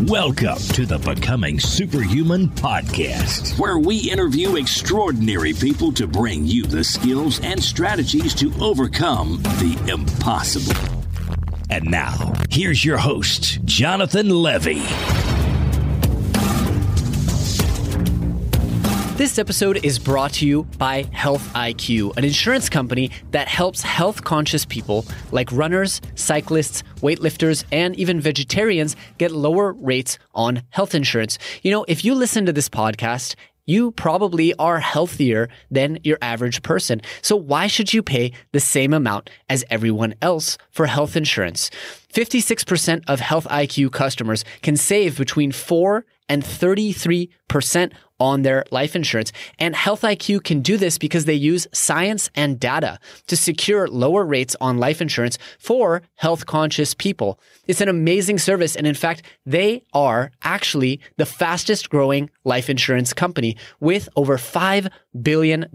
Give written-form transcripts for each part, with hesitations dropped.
Welcome to the Becoming Superhuman podcast, where we interview extraordinary people to bring you the skills and strategies to overcome the impossible. And now, here's your host, Jonathan Levy. This episode is brought to you by Health IQ, an insurance company that helps health-conscious people like runners, cyclists, weightlifters, and even vegetarians get lower rates on health insurance. You know, if you listen to this podcast, you probably are healthier than your average person. So why should you pay the same amount as everyone else for health insurance? 56% of Health IQ customers can save between 4 and 33% on their life insurance. And Health IQ can do this because they use science and data to secure lower rates on life insurance for health-conscious people. It's an amazing service. And in fact, they are actually the fastest growing life insurance company with over $5 billion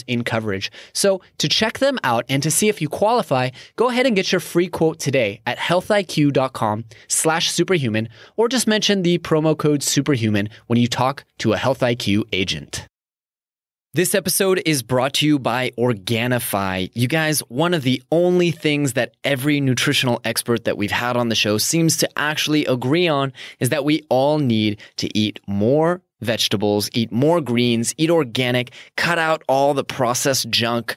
in coverage. So to check them out and to see if you qualify, go ahead and get your free quote today at healthiq.com/superhuman, or just mention the promo code superhuman when you talk to a Health IQ agent. This episode is brought to you by Organifi. You guys, one of the only things that every nutritional expert that we've had on the show seems to actually agree on is that we all need to eat more vegetables, eat more greens, eat organic, cut out all the processed junk.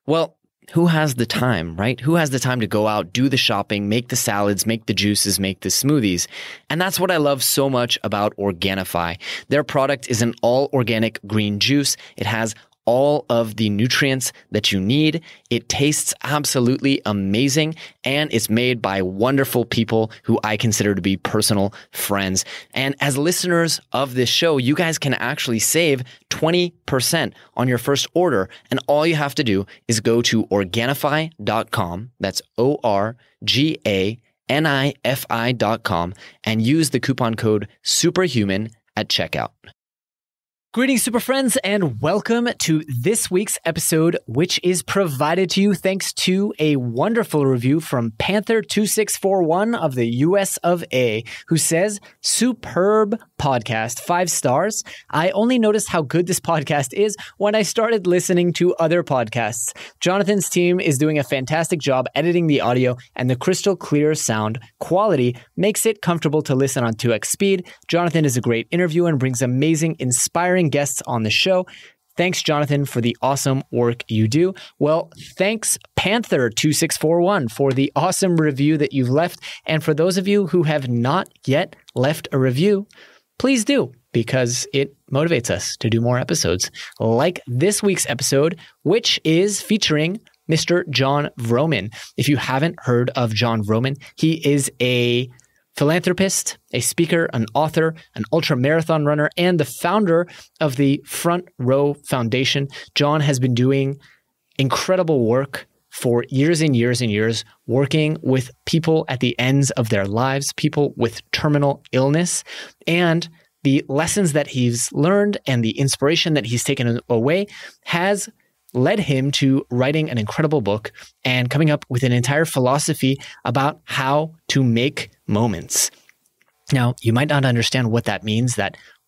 Well, who has the time, right? Who has the time to go out, do the shopping, make the salads, make the juices, make the smoothies? And that's what I love so much about Organifi. Their product is an all-organic green juice. It has all of the nutrients that you need. It tastes absolutely amazing, and it's made by wonderful people who I consider to be personal friends. And as listeners of this show, you guys can actually save 20% on your first order. And all you have to do is go to Organifi.com. That's ORGANIFI.com and use the coupon code SUPERHUMAN at checkout. Greetings, super friends, and welcome to this week's episode, which is provided to you thanks to a wonderful review from Panther2641 of the US of A, who says, "Superb podcast, 5 stars. I only noticed how good this podcast is when I started listening to other podcasts. Jonathan's team is doing a fantastic job editing the audio, and the crystal clear sound quality makes it comfortable to listen on 2x speed. Jonathan is a great interviewer and brings amazing, inspiring guests on the show. Thanks, Jonathan, for the awesome work you do." Well, thanks, Panther2641, for the awesome review that you've left. And for those of you who have not yet left a review, please do, because it motivates us to do more episodes like this week's episode, which is featuring Mr. Jon Vroman. If you haven't heard of Jon Vroman, he is a philanthropist, a speaker, an author, an ultra-marathon runner, and the founder of the Front Row Foundation. Jon has been doing incredible work for years and years and years, working with people at the ends of their lives, people with terminal illness, and the lessons that he's learned and the inspiration that he's taken away has led him to writing an incredible book and coming up with an entire philosophy about how to make moments. Now, you might not understand what that means,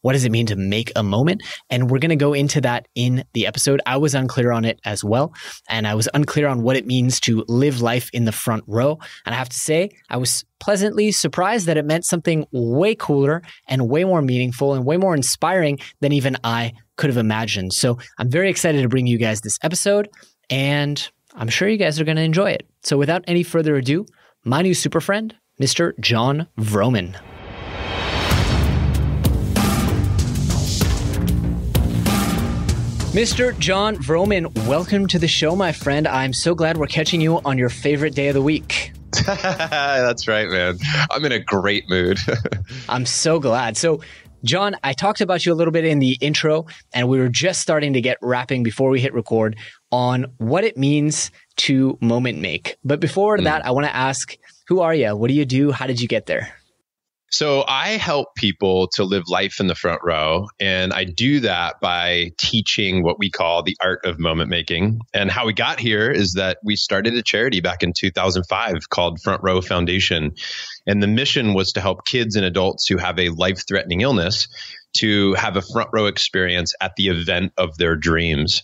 what does it mean to make a moment? And we're going to go into that in the episode. I was unclear on it as well. And I was unclear on what it means to live life in the front row. And I have to say, I was pleasantly surprised that it meant something way cooler and way more meaningful and way more inspiring than even I could have imagined. So I'm very excited to bring you guys this episode, and I'm sure you guys are going to enjoy it. So without any further ado, my new super friend, Mr. Jon Vroman. Mr. Jon Vroman, welcome to the show, my friend. I'm so glad we're catching you on your favorite day of the week. That's right, man. I'm in a great mood. I'm so glad. So, Jon, I talked about you a little bit in the intro, and we were just starting to get wrapping before we hit record on what it means to moment make. But before that, I want to ask, who are you? What do you do? How did you get there? So I help people to live life in the front row. And I do that by teaching what we call the art of moment making. And how we got here is that we started a charity back in 2005 called Front Row Foundation. And the mission was to help kids and adults who have a life-threatening illness to have a front row experience at the event of their dreams.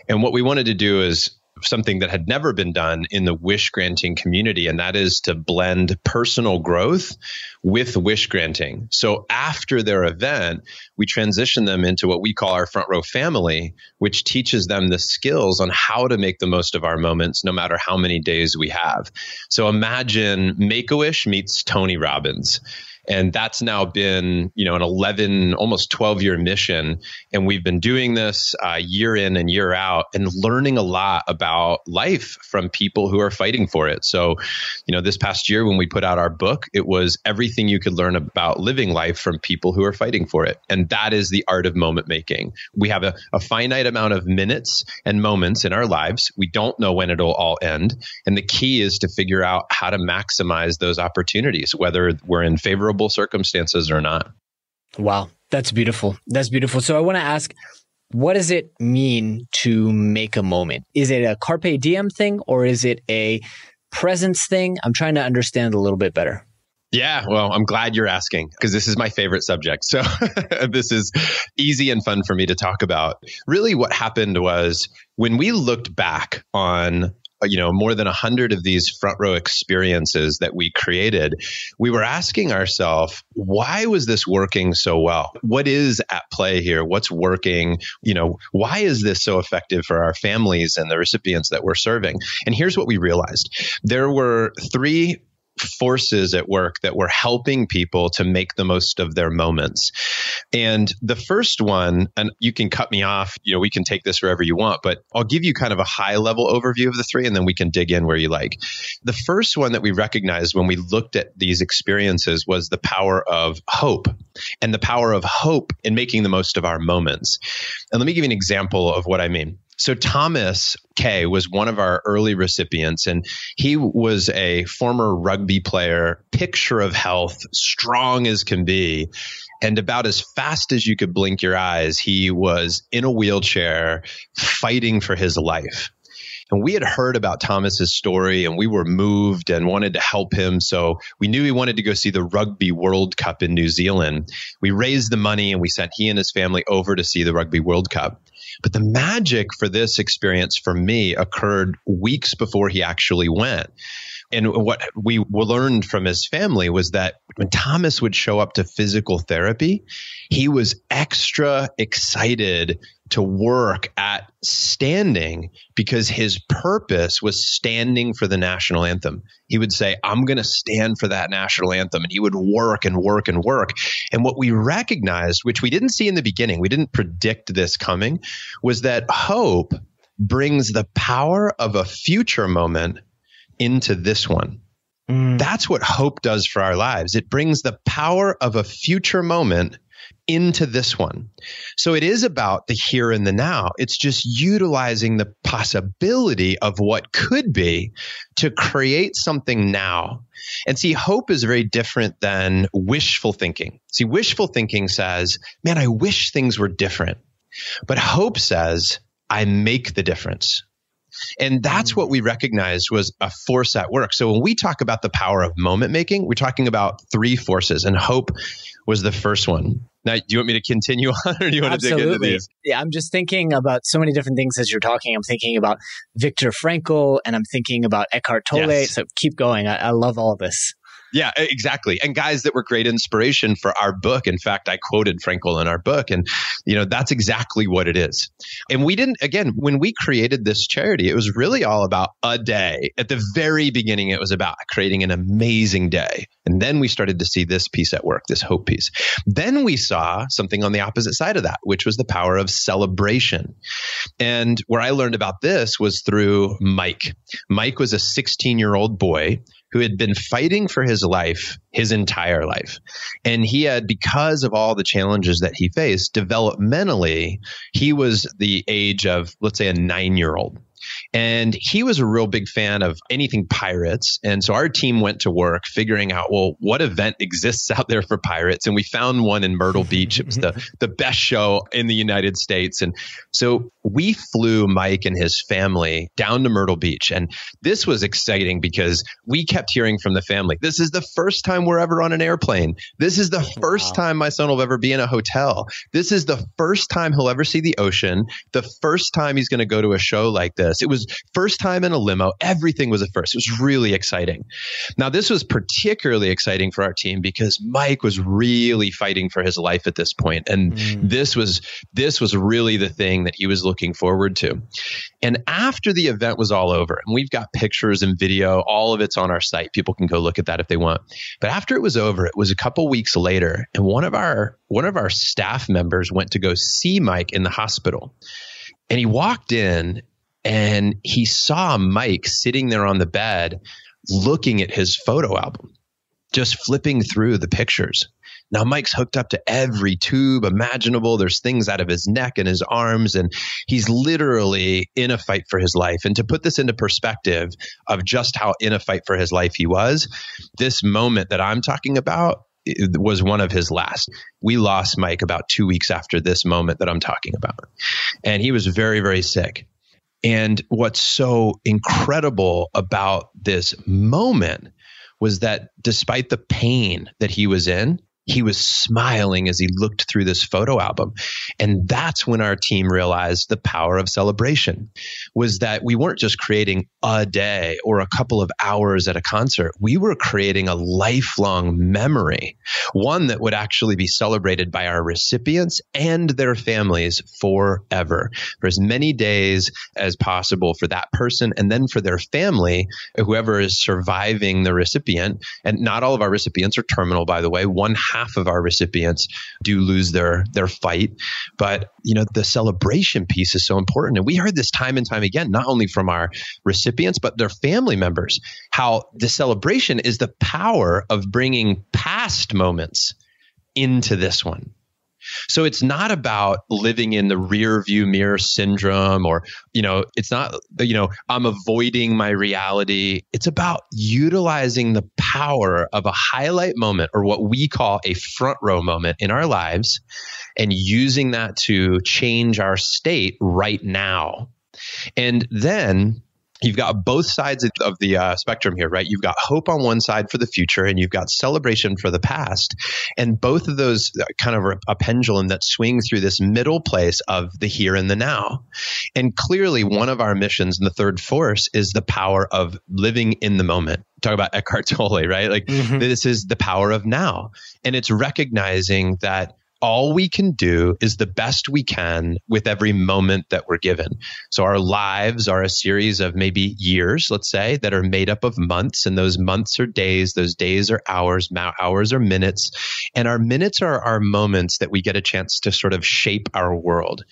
And what we wanted to do is something that had never been done in the wish granting community, and that is to blend personal growth with wish granting. So after their event, we transition them into what we call our front row family, which teaches them the skills on how to make the most of our moments, no matter how many days we have. So imagine Make-A-Wish meets Tony Robbins. And that's now been, an 11, almost 12-year mission. And we've been doing this year in and year out and learning a lot about life from people who are fighting for it. So, this past year when we put out our book, it was everything you could learn about living life from people who are fighting for it. And that is the art of moment making. We have a finite amount of minutes and moments in our lives. We don't know when it'll all end. And the key is to figure out how to maximize those opportunities, whether we're in favorable circumstances or not. Wow, that's beautiful. That's beautiful. So I want to ask, what does it mean to make a moment? Is it a carpe diem thing or is it a presence thing? I'm trying to understand a little bit better. Yeah, well, I'm glad you're asking because this is my favorite subject. So this is easy and fun for me to talk about. Really what happened was when we looked back on more than 100 of these front row experiences that we created, we were asking ourselves, why was this working so well? What is at play here? What's working? Why is this so effective for our families and the recipients that we're serving? And here's what we realized. There were three forces at work that were helping people to make the most of their moments. And the first one, and you can cut me off, we can take this wherever you want, but I'll give you kind of a high level overview of the three, and then we can dig in where you like. The first one that we recognized when we looked at these experiences was the power of hope and the power of hope in making the most of our moments. And let me give you an example of what I mean. So Thomas K was one of our early recipients, and he was a former rugby player, picture of health, strong as can be. And about as fast as you could blink your eyes, he was in a wheelchair fighting for his life. And we had heard about Thomas's story and we were moved and wanted to help him. So we knew he wanted to go see the Rugby World Cup in New Zealand. We raised the money and we sent he and his family over to see the Rugby World Cup. But the magic for this experience for me occurred weeks before he actually went. And what we learned from his family was that when Thomas would show up to physical therapy, he was extra excited to work at standing because his purpose was standing for the national anthem. He would say, I'm going to stand for that national anthem. And he would work and work and work. And what we recognized, which we didn't see in the beginning, we didn't predict this coming, was that hope brings the power of a future moment into this one. That's what hope does for our lives. It brings the power of a future moment into this one. So it is about the here and the now. It's just utilizing the possibility of what could be to create something now. And see, hope is very different than wishful thinking. See, wishful thinking says, man, I wish things were different. But hope says, I make the difference. And that's what we recognized was a force at work. So when we talk about the power of moment making, we're talking about three forces, and hope was the first one. Now, do you want me to continue on or do you want to dig into these? Yeah, I'm just thinking about so many different things as you're talking. I'm thinking about Viktor Frankl and I'm thinking about Eckhart Tolle. Yes. So keep going. I love all this. Yeah, exactly. And guys that were great inspiration for our book. In fact, I quoted Frankl in our book, and that's exactly what it is. And we didn't, again, when we created this charity, it was really all about a day. At the very beginning, it was about creating an amazing day. And then we started to see this piece at work, this hope piece. Then we saw something on the opposite side of that, which was the power of celebration. And where I learned about this was through Mike. Mike was a 16-year-old boy who had been fighting for his life his entire life. And he had, because of all the challenges that he faced, developmentally, he was the age of, let's say, a 9-year-old. And he was a real big fan of anything pirates. And so our team went to work figuring out, well, what event exists out there for pirates? And we found one in Myrtle Beach. It was the best show in the United States. And so we flew Mike and his family down to Myrtle Beach. And this was exciting because we kept hearing from the family, this is the first time we're ever on an airplane. This is the first time my son will ever be in a hotel. This is the first time he'll ever see the ocean. The first time he's going to go to a show like this. It was first time in a limo. Everything was a first. It was really exciting. Now, this was particularly exciting for our team because Mike was really fighting for his life at this point. And this was really the thing that he was looking forward to. And after the event was all over, and we've got pictures and video, all of it's on our site. People can go look at that if they want. But after it was over, it was a couple weeks later, and one of our staff members went to go see Mike in the hospital. And he walked in and he saw Mike sitting there on the bed looking at his photo album, just flipping through the pictures. Now, Mike's hooked up to every tube imaginable. There's things out of his neck and his arms, and he's literally in a fight for his life. And to put this into perspective of just how in a fight for his life he was, this moment that I'm talking about was one of his last. We lost Mike about 2 weeks after this moment that I'm talking about. And he was very, very sick. And what's so incredible about this moment was that despite the pain that he was in, he was smiling as he looked through this photo album. And that's when our team realized the power of celebration, was that we weren't just creating a day or a couple of hours at a concert. We were creating a lifelong memory, one that would actually be celebrated by our recipients and their families forever, for as many days as possible for that person, and then for their family, whoever is surviving the recipient. And not all of our recipients are terminal, by the way. One half of our recipients do lose their fight. But, the celebration piece is so important. And we heard this time and time again, not only from our recipients, but their family members, how the celebration is the power of bringing past moments into this one. So it's not about living in the rear view mirror syndrome, or, it's not, I'm avoiding my reality. It's about utilizing the power of a highlight moment, or what we call a front row moment in our lives, and using that to change our state right now. And then you've got both sides of the spectrum here, right? You've got hope on one side for the future, and you've got celebration for the past. And both of those kind of a pendulum that swings through this middle place of the here and the now. And clearly, one of our missions in the third force is the power of living in the moment. Talk about Eckhart Tolle, right? This is the power of now. And it's recognizing that all we can do is the best we can with every moment that we're given. So our lives are a series of maybe years, let's say, that are made up of months. And those months are days. Those days are hours. Hours are minutes. And our minutes are our moments that we get a chance to sort of shape our world.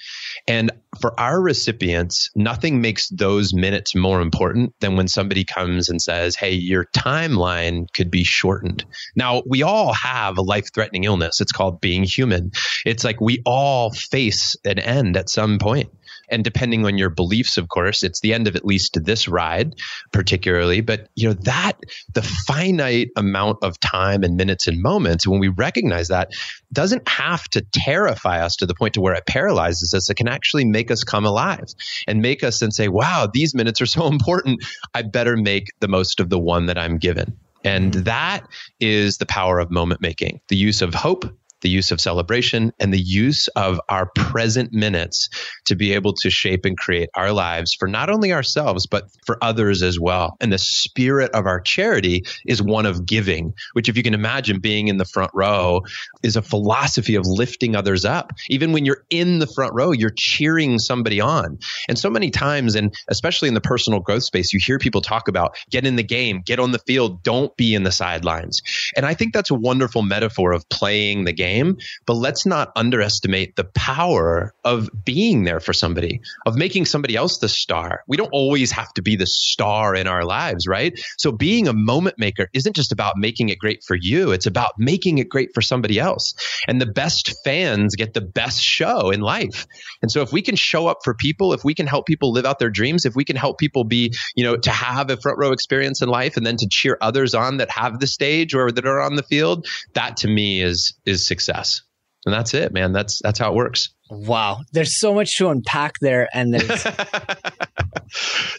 And for our recipients, nothing makes those minutes more important than when somebody comes and says, hey, your timeline could be shortened. Now, we all have a life-threatening illness. It's called being human. It's like we all face an end at some point. And depending on your beliefs, of course, it's the end of at least this ride, particularly. But that the finite amount of time and minutes and moments, when we recognize that, doesn't have to terrify us to the point to where it paralyzes us. It can actually make us come alive and make us and say, wow, these minutes are so important. I better make the most of the one that I'm given. And that is the power of moment making, the use of hope, the use of celebration, and the use of our present minutes to be able to shape and create our lives for not only ourselves, but for others as well. And the spirit of our charity is one of giving, which, if you can imagine, being in the front row is a philosophy of lifting others up. Even when you're in the front row, you're cheering somebody on. And so many times, and especially in the personal growth space, you hear people talk about get in the game, get on the field, don't be in the sidelines. And I think that's a wonderful metaphor of playing the game. fame, but let's not underestimate the power of being there for somebody, of making somebody else the star. We don't always have to be the star in our lives, right? So being a moment maker isn't just about making it great for you. It's about making it great for somebody else. And the best fans get the best show in life. And so if we can show up for people, if we can help people live out their dreams, if we can help people be, to have a front row experience in life and then to cheer others on that have the stage or that are on the field, that to me is success. And that's it, man. That's how it works. Wow. There's so much to unpack there. And there's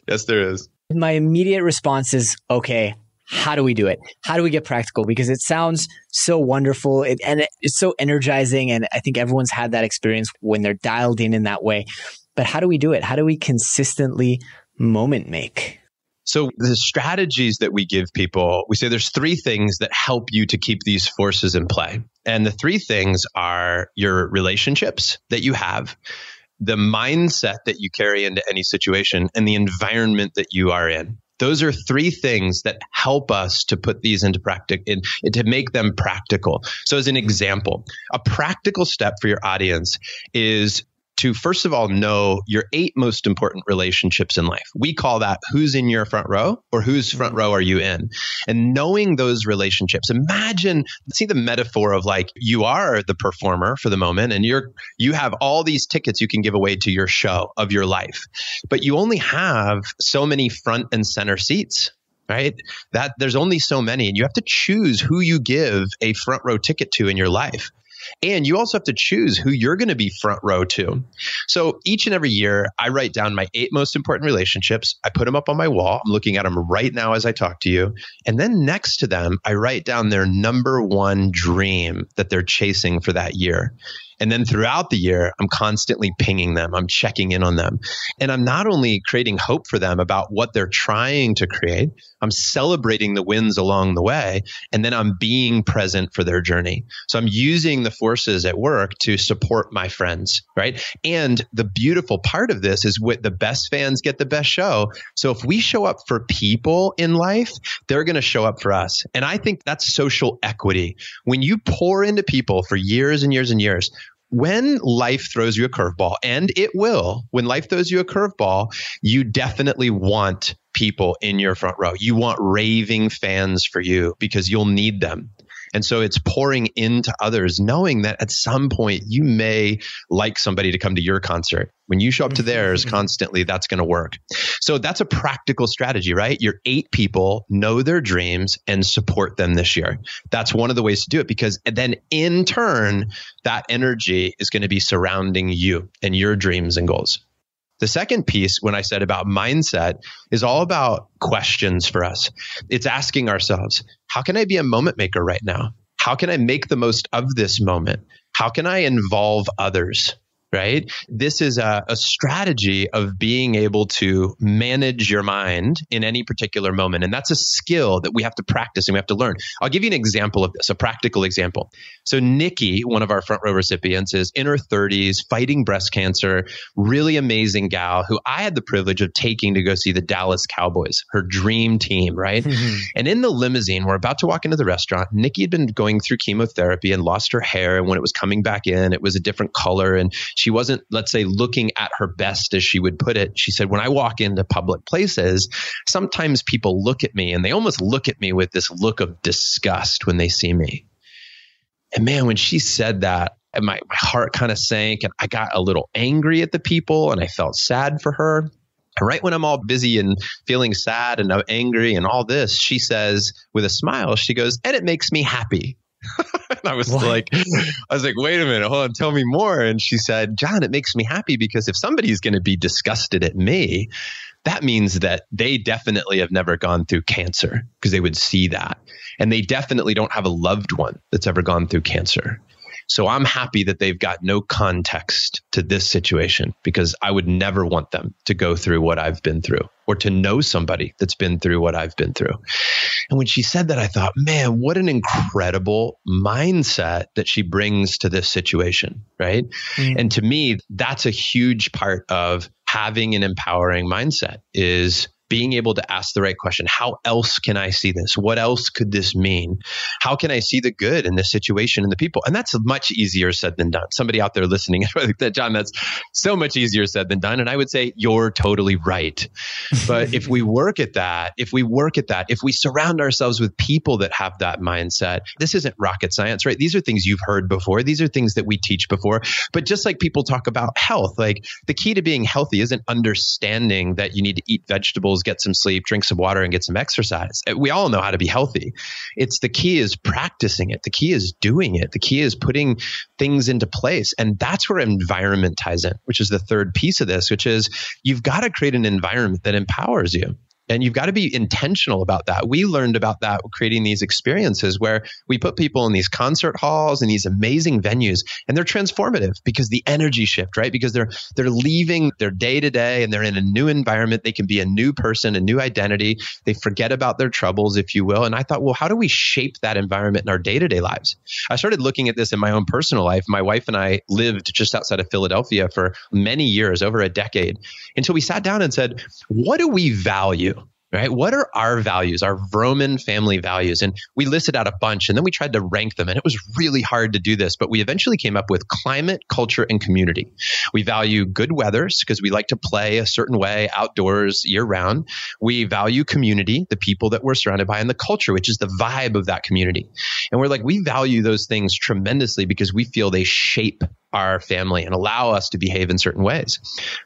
yes, there is. My immediate response is, okay, how do we do it? How do we get practical? Because it sounds so wonderful and it's so energizing. And I think everyone's had that experience when they're dialed in that way. But how do we do it? How do we consistently moment make? So the strategies that we give people, we say there's 3 things that help you to keep these forces in play. And the 3 things are your relationships that you have, the mindset that you carry into any situation, and the environment that you are in. Those are 3 things that help us to put these into practice and to make them practical. So as an example, a practical step for your audience is to, first of all, know your 8 most important relationships in life. We call that who's in your front row or whose front row are you in? And knowing those relationships, see the metaphor of like you are the performer for the moment and you have all these tickets you can give away to your show of your life, but you only have so many front and center seats. Right? That there's only so many, and you have to choose who you give a front row ticket to in your life. And you also have to choose who you're going to be front row to. So each and every year, I write down my 8 most important relationships. I put them up on my wall. I'm looking at them right now as I talk to you. And then next to them, I write down their number 1 dream that they're chasing for that year. And then throughout the year, I'm constantly pinging them. I'm checking in on them. And I'm not only creating hope for them about what they're trying to create, I'm celebrating the wins along the way. And then I'm being present for their journey. So I'm using the forces at work to support my friends, right? And the beautiful part of this is with the best fans get the best show. So if we show up for people in life, they're going to show up for us. And I think that's social equity. When you pour into people for years and years and years, when life throws you a curveball, and it will, when life throws you a curveball, you definitely want people in your front row. You want raving fans for you because you'll need them. And so it's pouring into others, knowing that at some point you may like somebody to come to your concert. When you show up to theirs constantly, that's going to work. So that's a practical strategy, right? Your 8 people know their dreams and support them this year. That's one of the ways to do it, because then in turn, that energy is going to be surrounding you and your dreams and goals. The second piece, when I said about mindset, is all about questions for us. It's asking ourselves, how can I be a moment maker right now? How can I make the most of this moment? How can I involve others? Right? This is a strategy of being able to manage your mind in any particular moment. And that's a skill that we have to practice and we have to learn. I'll give you an example of this, a practical example. So Nikki, one of our front row recipients, is in her 30s, fighting breast cancer, really amazing gal who I had the privilege of taking to go see the Dallas Cowboys, her dream team, right? And in the limousine, we're about to walk into the restaurant. Nikki had been going through chemotherapy and lost her hair. And when it was coming back in, it was a different color. And she wasn't, let's say, looking at her best, as she would put it. She said, when I walk into public places, sometimes people look at me and they almost look at me with this look of disgust when they see me. And man, when she said that, my heart kind of sank and I got a little angry at the people and I felt sad for her. And right when I'm all busy and feeling sad and angry and all this, she says with a smile, she goes, and it makes me happy. And I was like, wait a minute, hold on, tell me more. And she said, Jon, it makes me happy because if somebody's going to be disgusted at me, that means that they definitely have never gone through cancer, because they would see that. And they definitely don't have a loved one that's ever gone through cancer. So I'm happy that they've got no context to this situation, because I would never want them to go through what I've been through or to know somebody that's been through what I've been through. And when she said that, I thought, man, what an incredible mindset that she brings to this situation, right? And to me, that's a huge part of having an empowering mindset, is being able to ask the right question. How else can I see this? What else could this mean? How can I see the good in this situation and the people? And that's much easier said than done. Somebody out there listening, Jon, that's so much easier said than done. And I would say you're totally right. But if we work at that, if we surround ourselves with people that have that mindset, this isn't rocket science, right? These are things you've heard before. These are things that we teach before. But just like people talk about health, like the key to being healthy isn't understanding that you need to eat vegetables, get some sleep, drink some water, and get some exercise. We all know how to be healthy. It's the key is practicing it. The key is doing it. The key is putting things into place. And that's where environment ties in, which is the third piece of this, which is you've got to create an environment that empowers you. And you've got to be intentional about that. We learned about that creating these experiences where we put people in these concert halls and these amazing venues, and they're transformative because the energy shift, right? Because they're leaving their day to day and they're in a new environment. They can be a new person, a new identity. They forget about their troubles, if you will. And I thought, well, how do we shape that environment in our day-to-day lives? I started looking at this in my own personal life. My wife and I lived just outside of Philadelphia for many years, over a decade, until we sat down and said, what do we value? Right? What are our values, our Vroman family values? And we listed out a bunch, and then we tried to rank them. And it was really hard to do this, but we eventually came up with climate, culture, and community. We value good weathers because we like to play a certain way outdoors year round. We value community, the people that we're surrounded by, and the culture, which is the vibe of that community. And we're like, we value those things tremendously because we feel they shape our family and allow us to behave in certain ways.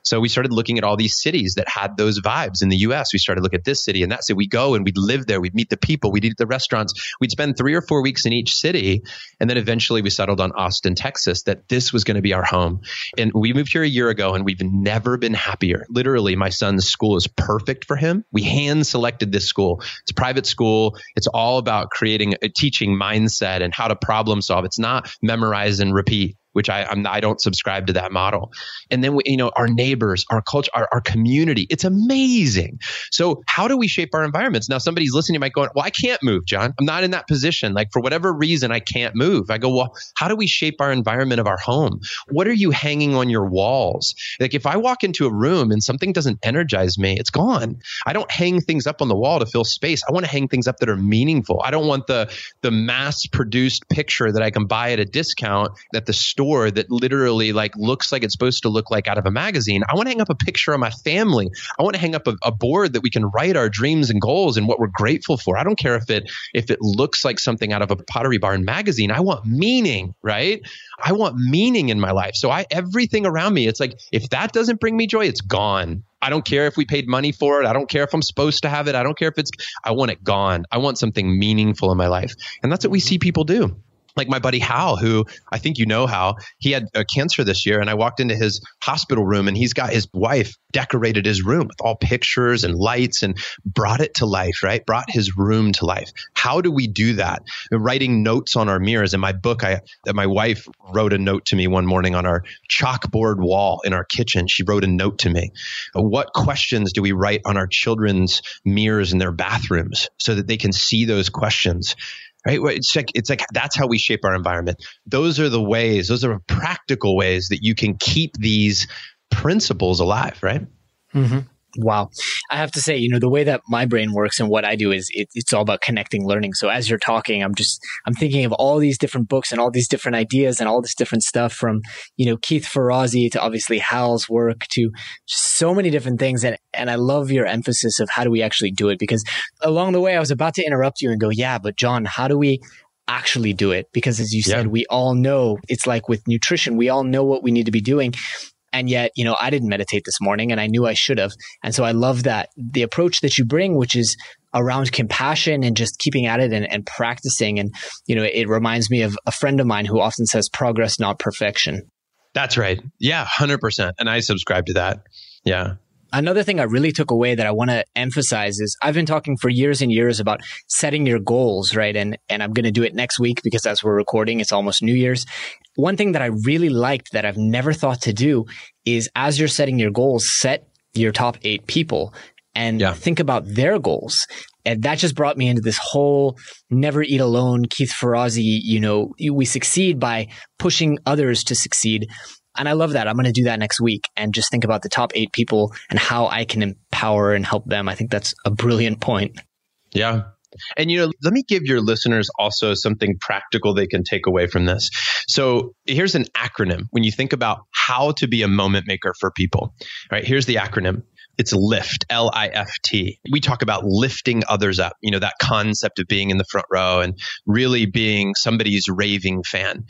So we started looking at all these cities that had those vibes in the US. We started looking at this city and that city. We go and we'd live there. We'd meet the people. We'd eat at the restaurants. We'd spend 3 or 4 weeks in each city. And then eventually we settled on Austin, Texas, that this was going to be our home. And we moved here a year ago and we've never been happier. Literally, my son's school is perfect for him. We hand selected this school. It's a private school. It's all about creating a teaching mindset and how to problem solve. It's not memorize and repeat, which I don't subscribe to that model. And then our neighbors, our culture, our community, it's amazing. So how do we shape our environments? Now somebody's listening might go, well, I can't move, Jon. I'm not in that position. Like for whatever reason, I can't move. I go, well, how do we shape our environment of our home? What are you hanging on your walls? Like if I walk into a room and something doesn't energize me, it's gone. I don't hang things up on the wall to fill space. I want to hang things up that are meaningful. I don't want the mass produced picture that I can buy at a discount at the store that literally like looks like it's supposed to look like out of a magazine. I want to hang up a picture of my family. I want to hang up a board that we can write our dreams and goals and what we're grateful for. I don't care if it looks like something out of a Pottery Barn magazine. I want meaning, right? I want meaning in my life. So everything around me, it's like, if that doesn't bring me joy, it's gone. I don't care if we paid money for it. I don't care if I'm supposed to have it. I don't care if I want it gone. I want something meaningful in my life. And that's what we see people do. Like my buddy Hal, who I think you know Hal, he had cancer this year, and I walked into his hospital room and he's got his wife decorated his room with all pictures and lights and brought it to life, right? Brought his room to life. How do we do that? Writing notes on our mirrors. In my book, my wife wrote a note to me one morning on our chalkboard wall in our kitchen. She wrote a note to me. What questions do we write on our children's mirrors in their bathrooms so that they can see those questions? Right? It's like that's how we shape our environment. Those are practical ways that you can keep these principles alive, right? Mm-hmm. Wow. I have to say, the way that my brain works and what I do is it's all about connecting learning. So as you're talking, I'm thinking of all these different books and all these different ideas and all this different stuff from, Keith Ferrazzi to obviously Hal's work to just so many different things. And I love your emphasis of how do we actually do it? Because along the way, I was about to interrupt you and go, yeah, but Jon, how do we actually do it? Because as you said, we all know it's like with nutrition, we all know what we need to be doing. And yet, I didn't meditate this morning and I knew I should have. And so I love that the approach that you bring, which is around compassion and just keeping at it and practicing. And, it reminds me of a friend of mine who often says progress, not perfection. That's right. Yeah, 100%. And I subscribe to that. Yeah. Another thing I really took away that I want to emphasize is I've been talking for years and years about setting your goals, right? And I'm going to do it next week because as we're recording, it's almost New Year's. One thing that I really liked that I've never thought to do is as you're setting your goals, set your top 8 people and think about their goals. And that just brought me into this whole never eat alone, Keith Ferrazzi, we succeed by pushing others to succeed. And I love that. I'm going to do that next week and just think about the top 8 people and how I can empower and help them. I think that's a brilliant point. Yeah. And, let me give your listeners also something practical they can take away from this. So here's an acronym. When you think about how to be a moment maker for people, right? Here's the acronym. It's LIFT, L-I-F-T. We talk about lifting others up, that concept of being in the front row and really being somebody's raving fan.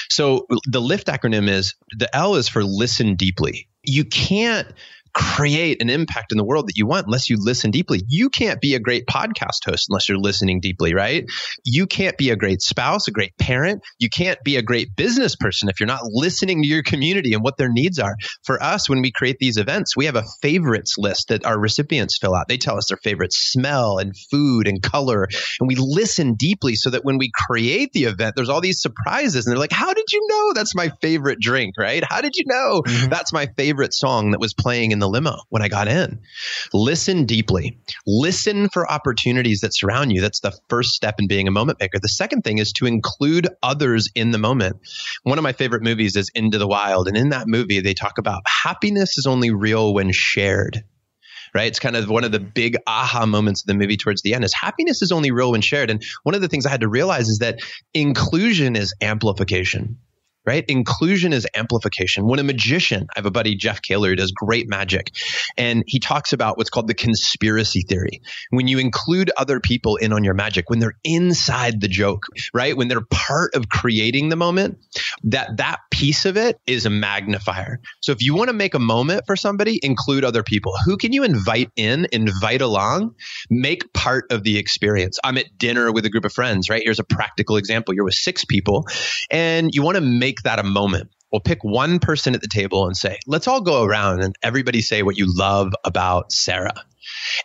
So the LIFT acronym the L is for listen deeply. You can't create an impact in the world that you want unless you listen deeply. You can't be a great podcast host unless you're listening deeply, right? You can't be a great spouse, a great parent. You can't be a great business person if you're not listening to your community and what their needs are. For us, when we create these events, we have a favorites list that our recipients fill out. They tell us their favorite smell and food and color, and we listen deeply so that when we create the event, there's all these surprises. And they're like, how did you know that's my favorite drink, right? How did you know that's my favorite song that was playing in the limo when I got in? Listen deeply. Listen for opportunities that surround you. That's the first step in being a moment maker. The second thing is to include others in the moment. One of my favorite movies is Into the Wild. And in that movie, they talk about happiness is only real when shared. Right? It's kind of one of the big aha moments of the movie towards the end is happiness is only real when shared. And one of the things I had to realize is that inclusion is amplification. Right? Inclusion is amplification. When a magician, I have a buddy, Jeff Kaler, who does great magic, and he talks about what's called the conspiracy theory. When you include other people in on your magic, when they're inside the joke, right? When they're part of creating the moment, that piece of it is a magnifier. So if you want to make a moment for somebody, include other people. Who can you invite in, invite along, make part of the experience? I'm at dinner with a group of friends, right? Here's a practical example. You're with 6 people and you want to make that a moment. Well, pick one person at the table and say, let's all go around and everybody say what you love about Sarah.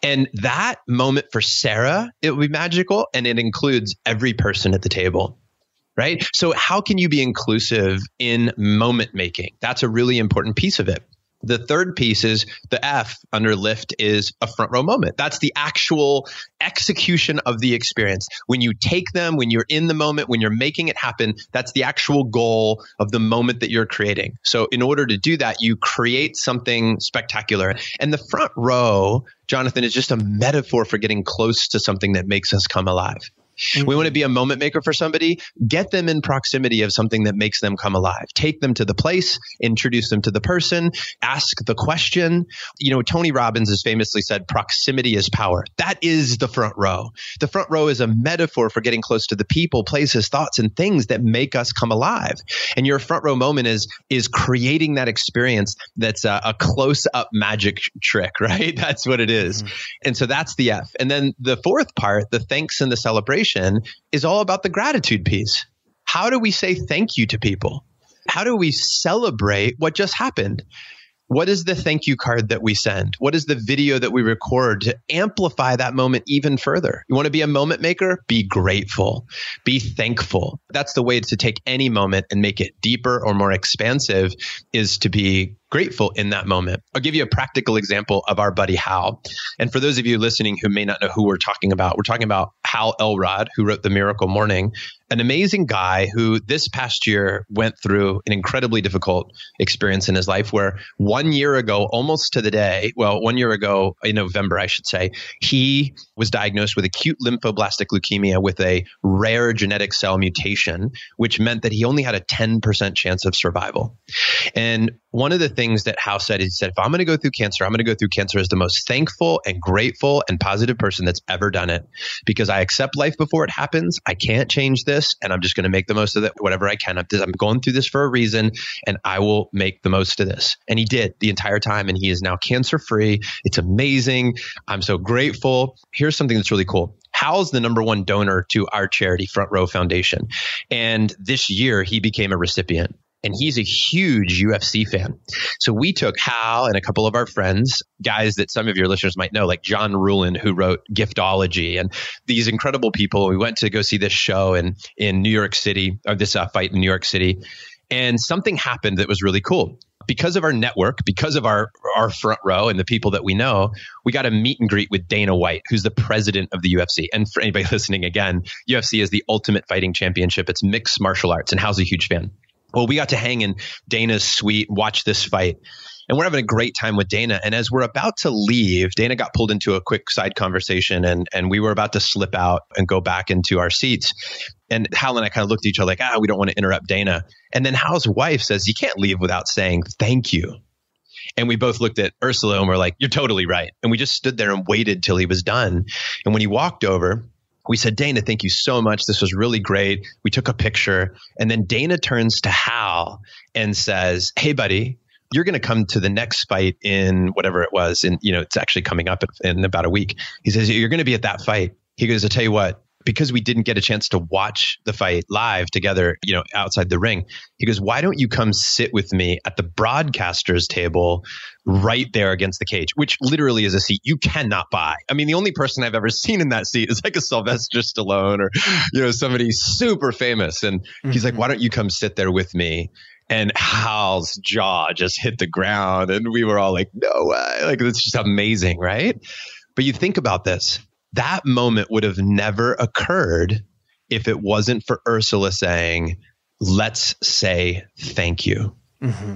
And that moment for Sarah, it will be magical, and it includes every person at the table. Right? So how can you be inclusive in moment making? That's a really important piece of it. The third piece is the F under LIFT is a front row moment. That's the actual execution of the experience. When you take them, when you're in the moment, when you're making it happen, that's the actual goal of the moment that you're creating. So in order to do that, you create something spectacular. And the front row, Jonathan, is just a metaphor for getting close to something that makes us come alive. We want to be a moment maker for somebody, get them in proximity of something that makes them come alive. Take them to the place, introduce them to the person, ask the question. Tony Robbins has famously said, proximity is power. That is the front row. The front row is a metaphor for getting close to the people, places, thoughts, and things that make us come alive. And your front row moment is creating that experience that's a close-up magic trick, right? That's what it is. And so that's the F. And then the fourth part, the thanks and the celebration, is all about the gratitude piece. How do we say thank you to people? How do we celebrate what just happened? What is the thank you card that we send? What is the video that we record to amplify that moment even further? You want to be a moment maker? Be grateful. Be thankful. That's the way to take any moment and make it deeper or more expansive, is to be grateful in that moment. I'll give you a practical example of our buddy Hal. And for those of you listening who may not know who we're talking about Hal Elrod, who wrote The Miracle Morning, an amazing guy who this past year went through an incredibly difficult experience in his life where 1 year ago, almost to the day, 1 year ago in November, I should say, he was diagnosed with acute lymphoblastic leukemia with a rare genetic cell mutation, which meant that he only had a 10% chance of survival. And one of the things that Hal said, he said, if I'm going to go through cancer, I'm going to go through cancer as the most thankful and grateful and positive person that's ever done it, because I accept life before it happens. I can't change this, and I'm just going to make the most of it, whatever I can. I'm going through this for a reason, and I will make the most of this. And he did the entire time, and he is now cancer-free. It's amazing. I'm so grateful. Here's something that's really cool. Hal's the #1 donor to our charity, Front Row Foundation. And this year, he became a recipient. And he's a huge UFC fan. So we took Hal and a couple of our friends, guys that some of your listeners might know, like Jon Vroman, who wrote Giftology, and these incredible people. We went to go see this show in New York City, or this fight in New York City. And something happened that was really cool. Because of our network, because of our front row and the people that we know, we got a meet and greet with Dana White, who's the president of the UFC. And for anybody listening again, UFC is the ultimate fighting championship. It's mixed martial arts, and Hal's a huge fan. Well, we got to hang in Dana's suite, watch this fight. And we're having a great time with Dana. And as we're about to leave, Dana got pulled into a quick side conversation and we were about to slip out and go back into our seats. And Hal and I kind of looked at each other like, we don't want to interrupt Dana. And then Hal's wife says, you can't leave without saying thank you. And we both looked at Ursula and we're like, you're totally right. And we just stood there and waited till he was done. And when he walked over, we said, Dana, thank you so much. This was really great. We took a picture. And then Dana turns to Hal and says, hey, buddy, you're going to come to the next fight in whatever it was. And, it's actually coming up in about a week. He says, you're going to be at that fight. He goes, I'll tell you what, because we didn't get a chance to watch the fight live together, outside the ring. He goes, why don't you come sit with me at the broadcaster's table right there against the cage, which literally is a seat you cannot buy. I mean, the only person I've ever seen in that seat is like a Sylvester Stallone or, somebody super famous. And he's like, why don't you come sit there with me? And Hal's jaw just hit the ground. And we were all like, no way. Like, it's just amazing, right? But you think about this. That moment would have never occurred if it wasn't for Ursula saying, let's say thank you. Mm-hmm.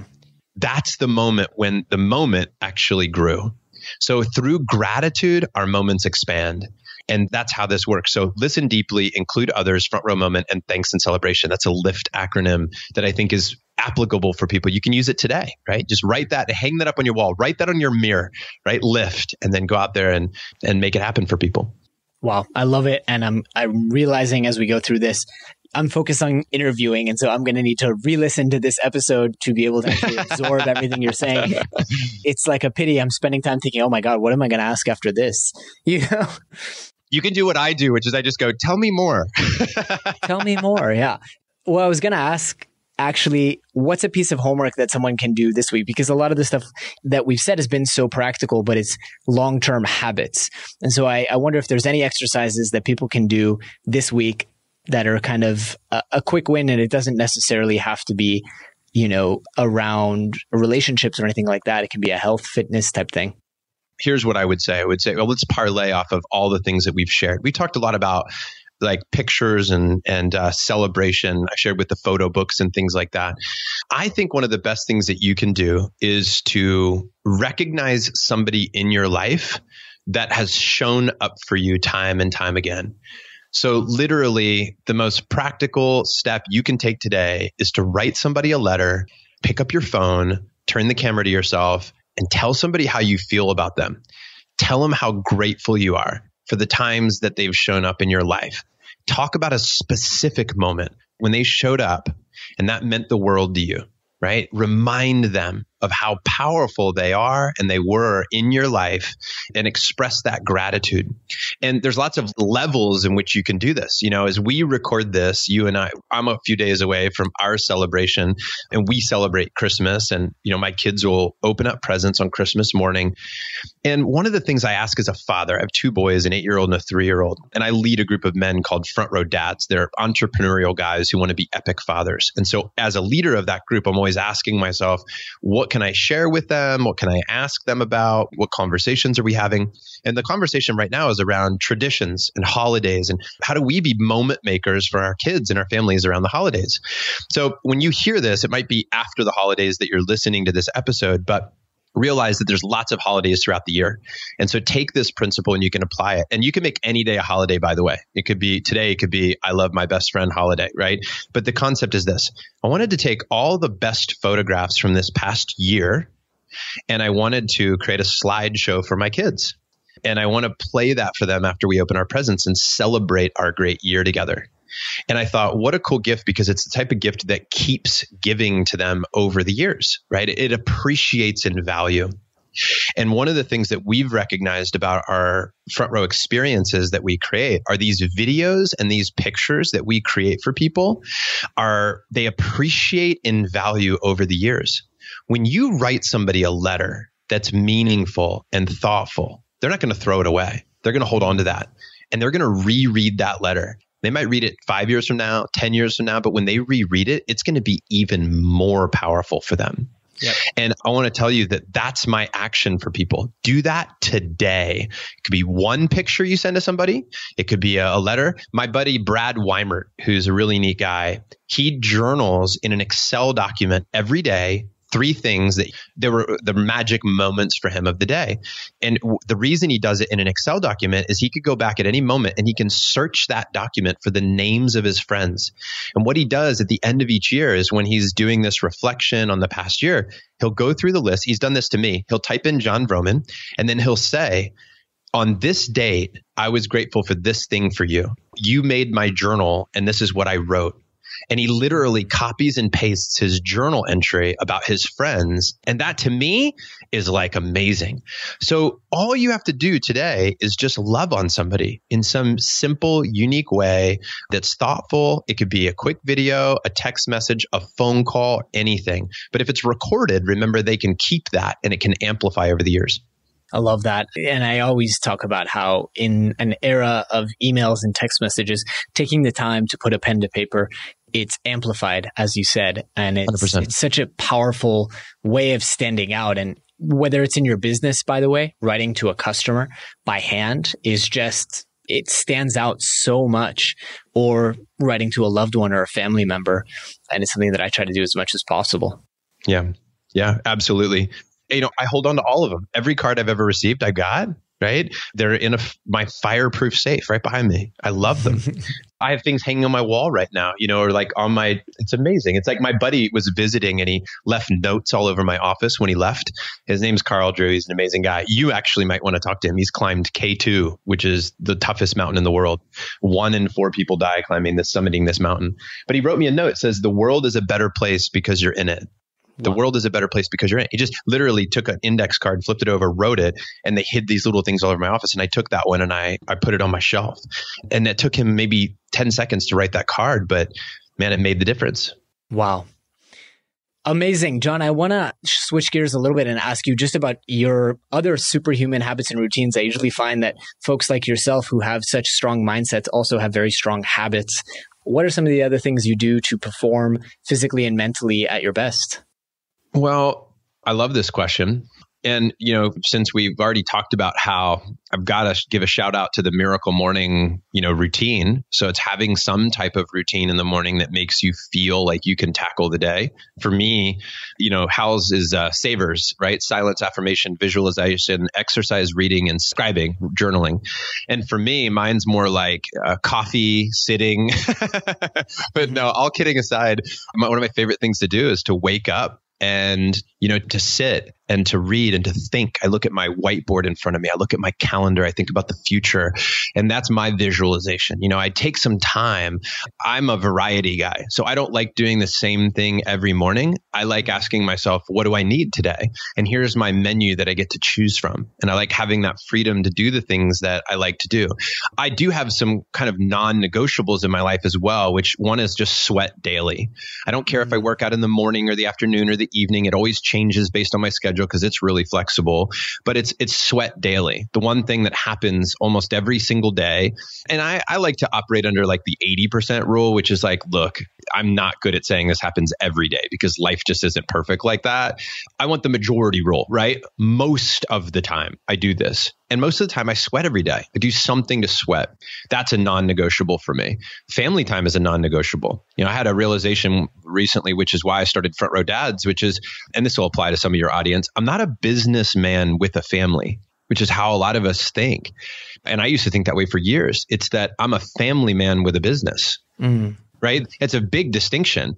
That's the moment when the moment actually grew. So through gratitude, our moments expand. And that's how this works. So listen deeply, include others, front row moment, and thanks and celebration. That's a LIFT acronym that I think is applicable for people. You can use it today, right? Just write that, hang that up on your wall, write that on your mirror, right? LIFT, and then go out there and make it happen for people. Wow. I love it. And I'm realizing as we go through this, I'm focused on interviewing. And so I'm going to need to re-listen to this episode to be able to actually absorb everything you're saying. It's like a pity. I'm spending time thinking, oh my God, what am I going to ask after this? You can do what I do, which is I just go, tell me more. Tell me more. Yeah. Well, I was going to ask, actually, what's a piece of homework that someone can do this week? Because a lot of the stuff that we've said has been so practical, but it's long-term habits. And so I wonder if there's any exercises that people can do this week that are kind of a quick win, and it doesn't necessarily have to be, around relationships or anything like that. It can be a health, fitness type thing. Here's what I would say. Well, let's parlay off of all the things that we've shared. We talked a lot about like pictures and celebration. I shared with the photo books and things like that. I think one of the best things that you can do is to recognize somebody in your life that has shown up for you time and time again. So literally the most practical step you can take today is to write somebody a letter, pick up your phone, turn the camera to yourself, and tell somebody how you feel about them. Tell them how grateful you are for the times that they've shown up in your life. Talk about a specific moment when they showed up and that meant the world to you, right? Remind them of how powerful they are and they were in your life and express that gratitude. And there's lots of levels in which you can do this. As we record this, you and I'm a few days away from our celebration and we celebrate Christmas. And, my kids will open up presents on Christmas morning. And one of the things I ask as a father, I have 2 boys, an 8-year-old and a 3-year-old, and I lead a group of men called Front Row Dads. They're entrepreneurial guys who want to be epic fathers. And so as a leader of that group, I'm always asking myself, what can I share with them? What can I ask them about? What conversations are we having? And the conversation right now is around traditions and holidays and how do we be moment makers for our kids and our families around the holidays? So when you hear this, it might be after the holidays that you're listening to this episode, but realize that there's lots of holidays throughout the year. And so take this principle and you can apply it. And you can make any day a holiday, by the way. It could be today, it could be I love my best friend holiday, right? But the concept is this. I wanted to take all the best photographs from this past year and I wanted to create a slideshow for my kids. And I want to play that for them after we open our presents and celebrate our great year together. And I thought, what a cool gift, because it's the type of gift that keeps giving to them over the years, right? It appreciates in value. And one of the things that we've recognized about our front row experiences that we create are these videos and these pictures that we create for people they appreciate in value over the years. When you write somebody a letter that's meaningful and thoughtful, they're not going to throw it away. They're going to hold on to that and they're going to reread that letter. They might read it 5 years from now, 10 years from now, but when they reread it, it's going to be even more powerful for them. Yep. And I want to tell you that that's my action for people. Do that today. It could be one picture you send to somebody. It could be a letter. My buddy, Brad Weimert, who's a really neat guy, he journals in an Excel document every day, 3 things that there were the magic moments for him of the day. And the reason he does it in an Excel document is he could go back at any moment and he can search that document for the names of his friends. And what he does at the end of each year is when he's doing this reflection on the past year, he'll go through the list. He's done this to me. He'll type in Jon Vroman and then he'll say, on this date, I was grateful for this thing for you. You made my journal and this is what I wrote. And he literally copies and pastes his journal entry about his friends. And that to me is like amazing. So all you have to do today is just love on somebody in some simple, unique way that's thoughtful. It could be a quick video, a text message, a phone call, anything. But if it's recorded, remember they can keep that and it can amplify over the years. I love that. And I always talk about how in an era of emails and text messages, taking the time to put a pen to paper, it's amplified, as you said. And it's such a powerful way of standing out. And whether it's in your business, by the way, writing to a customer by hand is just, it stands out so much, or writing to a loved one or a family member. And it's something that I try to do as much as possible. Yeah. Yeah, absolutely. I hold on to all of them. Every card I've ever received, I got, right? They're in my fireproof safe right behind me. I love them. I have things hanging on my wall right now, or like it's amazing. It's like my buddy was visiting and he left notes all over my office when he left. His name's Carl Drew. He's an amazing guy. You actually might want to talk to him. He's climbed K2, which is the toughest mountain in the world. 1 in 4 people die summiting this mountain. But he wrote me a note. It says, the world is a better place because you're in it. The world is a better place because you're in it. He just literally took an index card, flipped it over, wrote it, and they hid these little things all over my office. And I took that one and I put it on my shelf. And it took him maybe 10 seconds to write that card, but man, it made the difference. Wow. Amazing. Jon, I want to switch gears a little bit and ask you just about your other superhuman habits and routines. I usually find that folks like yourself who have such strong mindsets also have very strong habits. What are some of the other things you do to perform physically and mentally at your best? Well, I love this question. And, since we've already talked about how I've got to give a shout out to the Miracle Morning, routine. So it's having some type of routine in the morning that makes you feel like you can tackle the day. For me, Hal's is SAVERS, right? Silence, affirmation, visualization, exercise, reading, and scribing, journaling. And for me, mine's more like coffee, sitting. But no, all kidding aside, one of my favorite things to do is to wake up and, to sit and to read and to think. I look at my whiteboard in front of me. I look at my calendar. I think about the future. And that's my visualization. I take some time. I'm a variety guy. So I don't like doing the same thing every morning. I like asking myself, what do I need today? And here's my menu that I get to choose from. And I like having that freedom to do the things that I like to do. I do have some kind of non-negotiables in my life as well, which one is just sweat daily. I don't care if I work out in the morning or the afternoon or the evening. It always changes based on my schedule because it's really flexible, but it's sweat daily. The one thing that happens almost every single day. And I like to operate under like the 80% rule, which is like, look, I'm not good at saying this happens every day because life just isn't perfect like that. I want the majority rule, right? Most of the time I do this. And most of the time I sweat every day. I do something to sweat. That's a non-negotiable for me. Family time is a non-negotiable. I had a realization recently, which is why I started Front Row Dads, which is, and this will apply to some of your audience, I'm not a businessman with a family, which is how a lot of us think. And I used to think that way for years. It's that I'm a family man with a business, right? It's a big distinction.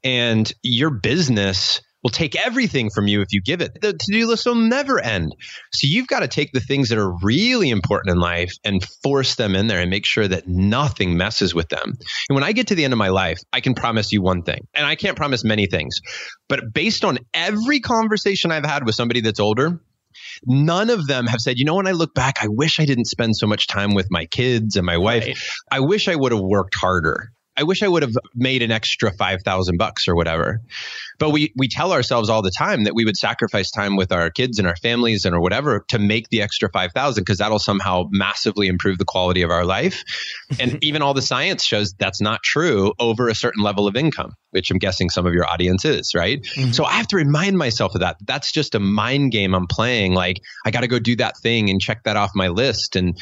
And your business will take everything from you if you give it. The to-do list will never end. So you've got to take the things that are really important in life and force them in there and make sure that nothing messes with them. And when I get to the end of my life, I can promise you one thing, and I can't promise many things, but based on every conversation I've had with somebody that's older, none of them have said, when I look back, I wish I didn't spend so much time with my kids and my wife. Right. I wish I would have worked harder. I wish I would have made an extra $5,000 or whatever. But we tell ourselves all the time that we would sacrifice time with our kids and our families and or whatever to make the extra 5,000 because that'll somehow massively improve the quality of our life. And even all the science shows that's not true over a certain level of income, which I'm guessing some of your audience is, right? Mm-hmm. So I have to remind myself of that. That's just a mind game I'm playing. Like, I got to go do that thing and check that off my list and,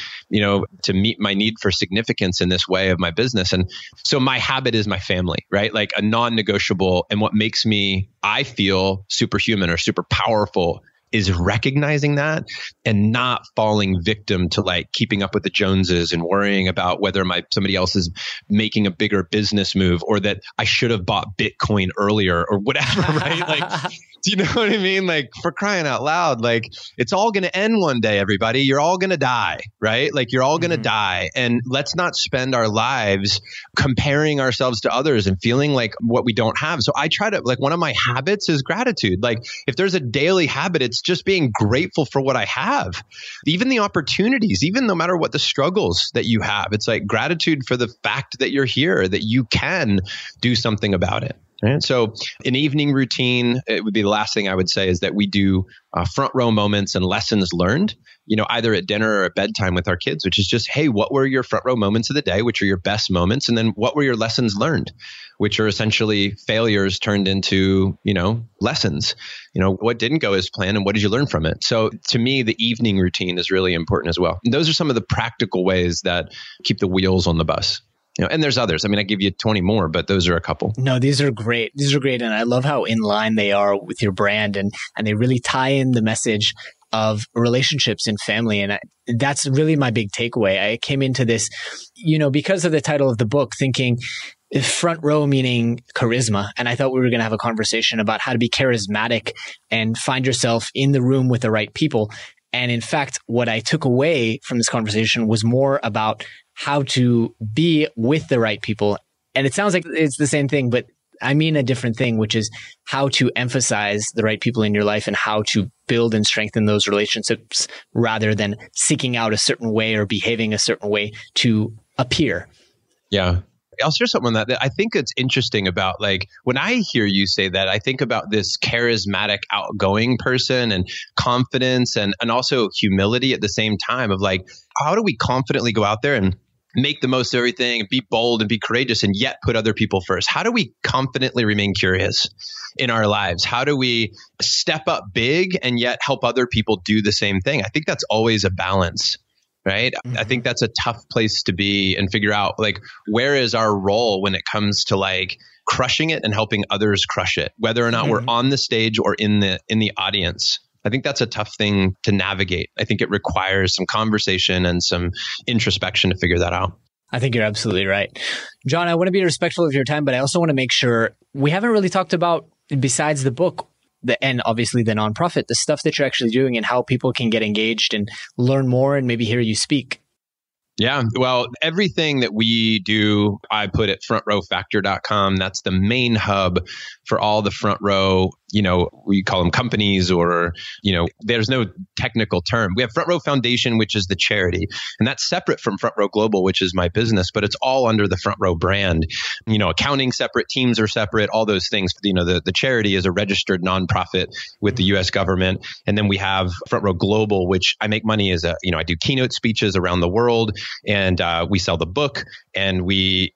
to meet my need for significance in this way of my business. And so my habit is my family, right? Like a non-negotiable. And what makes me, I feel superhuman or super powerful is recognizing that and not falling victim to like keeping up with the Joneses and worrying about whether somebody else is making a bigger business move or that I should have bought Bitcoin earlier or whatever, right? Like, do you know what I mean? Like, for crying out loud, like it's all going to end one day, everybody. You're all going to die, right? Like you're all going to die. And let's not spend our lives comparing ourselves to others and feeling like what we don't have. So I try to, like, one of my habits is gratitude. Like if there's a daily habit, it's just being grateful for what I have, even the opportunities, even no matter what the struggles that you have. It's like gratitude for the fact that you're here, that you can do something about it. Right? So an evening routine, it would be the last thing I would say is that we do front row moments and lessons learned, either at dinner or at bedtime with our kids, which is just, hey, what were your front row moments of the day, which are your best moments? And then what were your lessons learned, which are essentially failures turned into, lessons. What didn't go as planned and what did you learn from it? So to me, the evening routine is really important as well. And those are some of the practical ways that keep the wheels on the bus. And there's others. I mean, I give you 20 more, but those are a couple. No, these are great. These are great. And I love how in line they are with your brand and they really tie in the message of relationships and family. And that's really my big takeaway. I came into this, because of the title of the book, thinking front row meaning charisma. And I thought we were going to have a conversation about how to be charismatic and find yourself in the room with the right people. And in fact, what I took away from this conversation was more about how to be with the right people. And it sounds like it's the same thing, but I mean a different thing, which is how to emphasize the right people in your life and how to build and strengthen those relationships rather than seeking out a certain way or behaving a certain way to appear. Yeah. I'll share something on that I think it's interesting about, like, when I hear you say that, I think about this charismatic, outgoing person and confidence and also humility at the same time of like, how do we confidently go out there and make the most of everything and be bold and be courageous and yet put other people first? How do we confidently remain curious in our lives? How do we step up big and yet help other people do the same thing? I think that's always a balance. Right? Mm-hmm. I think that's a tough place to be and figure out, like, where is our role when it comes to like crushing it and helping others crush it, whether or not we're on the stage or in the audience. I think that's a tough thing to navigate. I think it requires some conversation and some introspection to figure that out. I think you're absolutely right. Jon, I want to be respectful of your time, but I also want to make sure we haven't really talked about, besides the book, and obviously the nonprofit, the stuff that you're actually doing and how people can get engaged and learn more and maybe hear you speak. Yeah. Well, everything that we do, I put at frontrowfactor.com. That's the main hub for all the front row, we call them companies or, there's no technical term. We have Front Row Foundation, which is the charity, and that's separate from Front Row Global, which is my business, but it's all under the Front Row brand. Accounting separate, teams are separate, all those things. The charity is a registered nonprofit with the U.S. government. And then we have Front Row Global, which I make money as I do keynote speeches around the world, and we sell the book, and we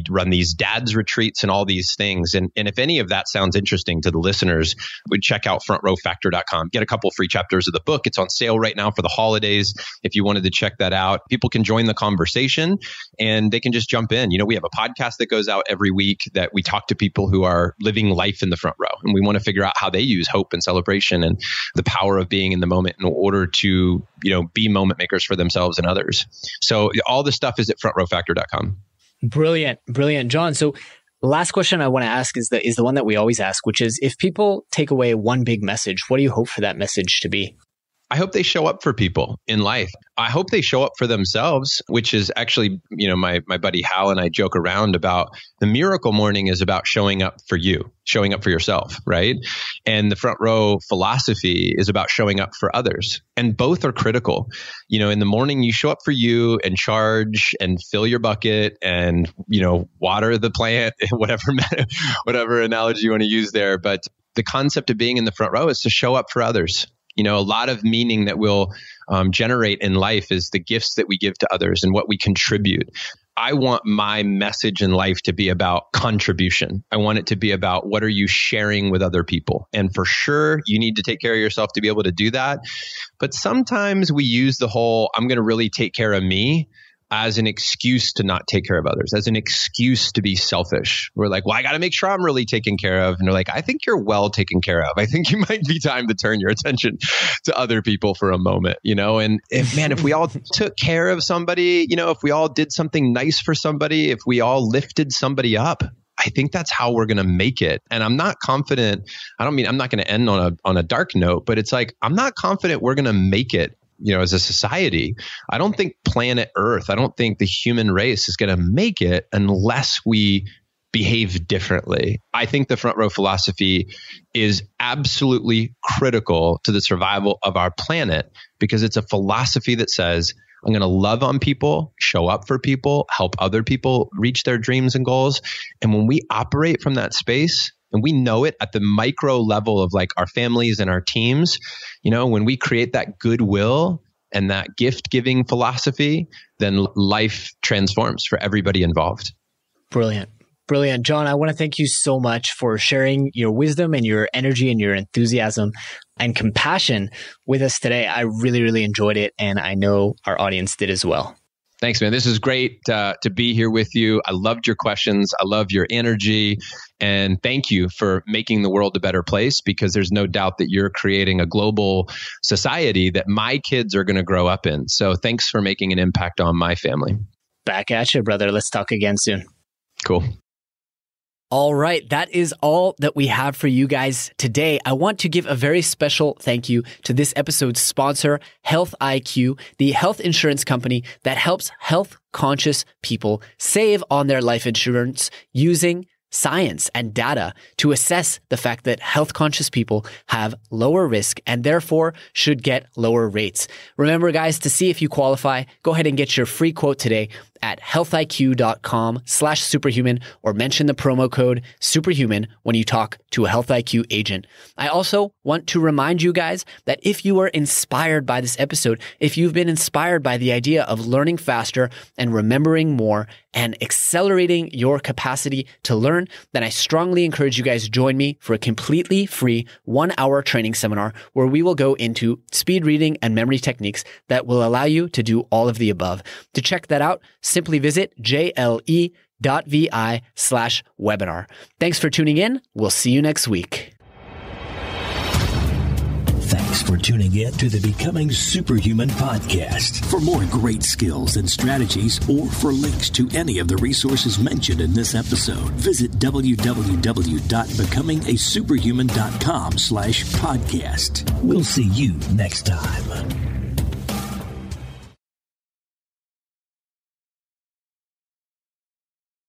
run these dads retreats and all these things. And if any of that sounds interesting to the listeners, would check out frontrowfactor.com. Get a couple free chapters of the book. It's on sale right now for the holidays. If you wanted to check that out, people can join the conversation and they can just jump in. We have a podcast that goes out every week that we talk to people who are living life in the front row. And we want to figure out how they use hope and celebration and the power of being in the moment in order to, be moment makers for themselves and others. So all the stuff is at frontrowfactor.com. Brilliant. Brilliant. Jon, so last question I want to ask is the one that we always ask, which is, if people take away one big message, what do you hope for that message to be? I hope they show up for people in life. I hope they show up for themselves, which is actually, my buddy Hal and I joke around about the miracle morning is about showing up for you, showing up for yourself, right? And the front row philosophy is about showing up for others. And both are critical. In the morning, you show up for you and charge and fill your bucket and, water the plant, whatever analogy you want to use there. But the concept of being in the front row is to show up for others. A lot of meaning that we'll generate in life is the gifts that we give to others and what we contribute. I want my message in life to be about contribution. I want it to be about what are you sharing with other people? And for sure, you need to take care of yourself to be able to do that. But sometimes we use the whole, I'm going to really take care of me as an excuse to not take care of others, as an excuse to be selfish. We're like, well, I got to make sure I'm really taken care of. And they're like, I think you're well taken care of. I think you might be time to turn your attention to other people for a moment, And if we all took care of somebody, if we all did something nice for somebody, if we all lifted somebody up, I think that's how we're going to make it. And I'm not confident. I'm not going to end on a dark note, but it's like, I'm not confident we're going to make it as a society. I don't think planet Earth, I don't think the human race is going to make it unless we behave differently. I think the front row philosophy is absolutely critical to the survival of our planet because it's a philosophy that says, I'm going to love on people, show up for people, help other people reach their dreams and goals. And when we operate from that space, and we know it at the micro level of like our families and our teams, when we create that goodwill and that gift giving philosophy, then life transforms for everybody involved. Brilliant. Brilliant. Jon, I want to thank you so much for sharing your wisdom and your energy and your enthusiasm and compassion with us today. I really, really enjoyed it. And I know our audience did as well. Thanks, man. This is great to be here with you. I loved your questions. I love your energy. And thank you for making the world a better place because there's no doubt that you're creating a global society that my kids are going to grow up in. So thanks for making an impact on my family. Back at you, brother. Let's talk again soon. Cool. All right, that is all that we have for you guys today. I want to give a very special thank you to this episode's sponsor, Health IQ, the health insurance company that helps health-conscious people save on their life insurance using science and data to assess the fact that health-conscious people have lower risk and therefore should get lower rates. Remember, guys, to see if you qualify, go ahead and get your free quote today at healthiq.com/superhuman or mention the promo code superhuman when you talk to a Health IQ agent. I also want to remind you guys that if you are inspired by this episode, if you've been inspired by the idea of learning faster and remembering more and accelerating your capacity to learn, then I strongly encourage you guys to join me for a completely free 1-hour training seminar where we will go into speed reading and memory techniques that will allow you to do all of the above. To check that out, simply visit jle.vi/webinar. Thanks for tuning in. We'll see you next week. Thanks for tuning in to the Becoming Superhuman podcast. For more great skills and strategies, or for links to any of the resources mentioned in this episode, visit www.becomingasuperhuman.com/podcast. We'll see you next time.